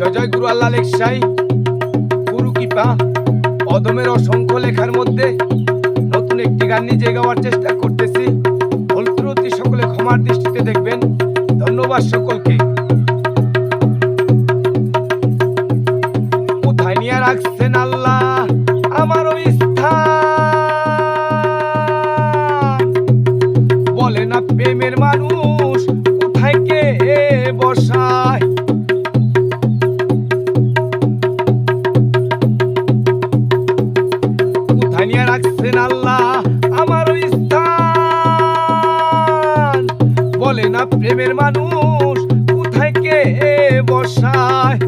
জয় জয় গুরু আল্লাহ লেখসাই গুরু কৃপা পদমের অসংখ্য লেখার মধ্যে নতুন একটি গান নিজে গাওয়ার চেষ্টা করতেছি। ভুল ত্রুটি সকলে ক্ষমার দৃষ্টিতে দেখবেন। ধন্যবাদ সকলকে। কোথায় নিয়ে রাখছেন আল্লাহ আমার ওই স্থান, বলে না প্রেমের মানুষ কোথায় কে বসায়। কোথায় নিয়ে রাখছেন আল্লাহ আমার ওই স্থান, বলে না প্রেমের মানুষ কোথায় কে বসায়।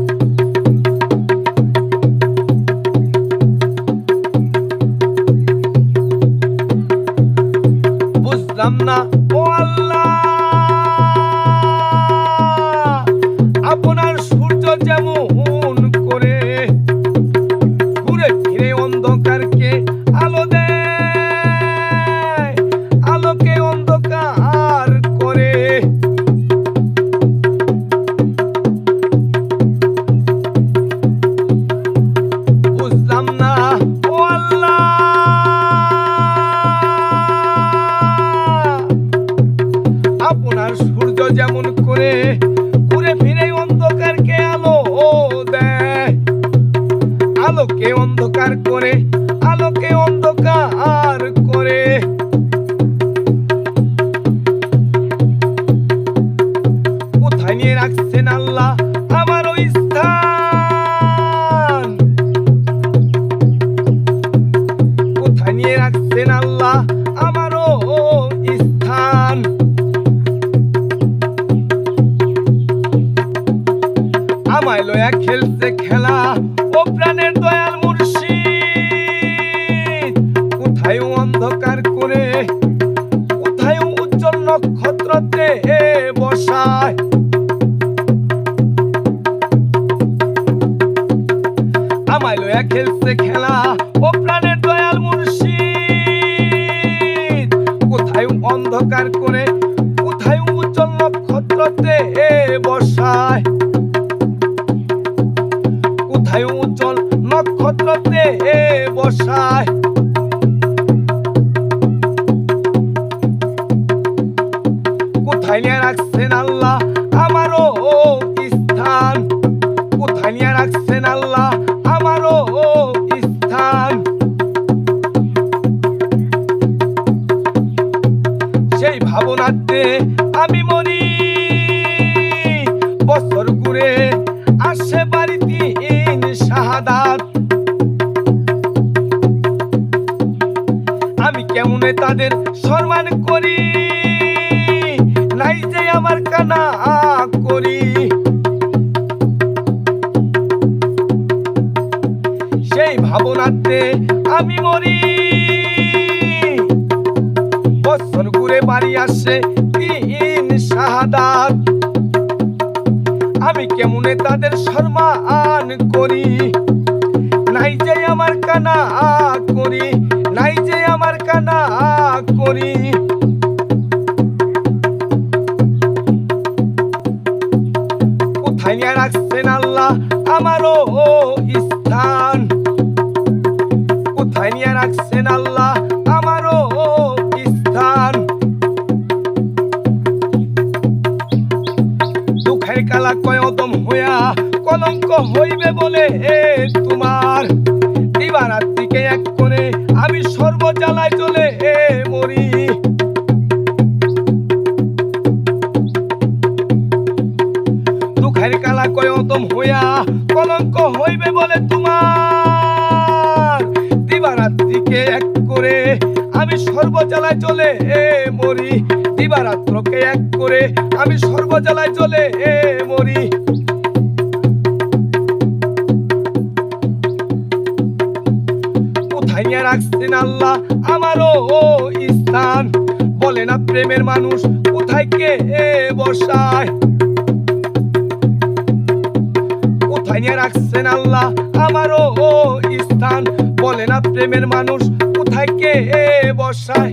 বুঝলাম না ও আল্লাহ আপনার সূর্য যেমন করে ঘুরে ফিরে অন্ধকারকে আলো দেয়, আলোকে অন্ধকার করে। বুঝলাম না ও আল্লাহ আপনার সূর্য যেমন করে ঘুরে ফিরে অন্ধকারকে আলো দেয়, আলোকে অন্ধকার করে, আলোকে অন্ধকার করে। কোথায় নিয়ে রাখছেন আল্লাহ আমার ওই স্থান, কোথায় নিয়ে রাখছেন আল্লাহ আমারও স্থান। আমায় লয়া খেলছে খেলা ও প্রাণের দয়াল মুর্শিদ, কোথায় অন্ধকার করে, কোথায় উজ্জ্বল নক্ষত্রতে বসায়। আমায় লয়া খেলছে খেলা ও প্রাণের দয়াল মুর্শিদ, কোথায় অন্ধকার করে, কোথায় উজ্জ্বল নক্ষত্রতে বসায়। কোথায় উজ্জ্বল নক্ষত্রতে বসায়। কোথায় নিয়ে রাখছেন আল্লাহ আমারও স্থান, কোথায় নিয়ে রাখছেন আল্লাহ আমারও স্থান। সেই ভাবনাতে আমি মরি, বছর ঘুরে আসে বাড়িতে শাহাদাত। আমি কেমনে তাদের সম্মান করি, নাই যে আমার কানা করি। সেই ভাবনাতে আমি মরি, বছর ঘুরে বাড়ি আসে শাহাদাত। আমি কেমনে তাদের সম্মান করি, নাই যে আমার কানা করি, নাই যে আমার কানা করি। কোথায় নিয়ে রাখছেন আল্লাহ আমারও স্থান, কোথায় নিয়ে রাখছেন আল্লাহ আমারও স্থান। দুঃখের কালা কয়দম হইয়া কলঙ্ক হইবে বলে তোমার, দিবারাত্রিকে এক করে আমি সর্বজ্বালায় চলে মরি। দুঃখের কালা কয়দম হইয়া কলঙ্ক হইবে বলে তোমার, দিবারাত্রিকে এক করে আমি সর্বজ্বালায় চলে মরি। দিবারাত্রকে এক করে আমি সর্বজ্বালায় চলে মরি। কোথায় নিয়ে রাখছেন আল্লাহ আমারও স্থান, বলে না প্রেমের মানুষ কোথায় কে বসায়। কোথায় নিয়ে রাখছেন আল্লাহ আমারও স্থান, বলে না প্রেমের মানুষ কোথায় কে বসায়।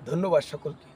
ধন্যবাদ সকলকে।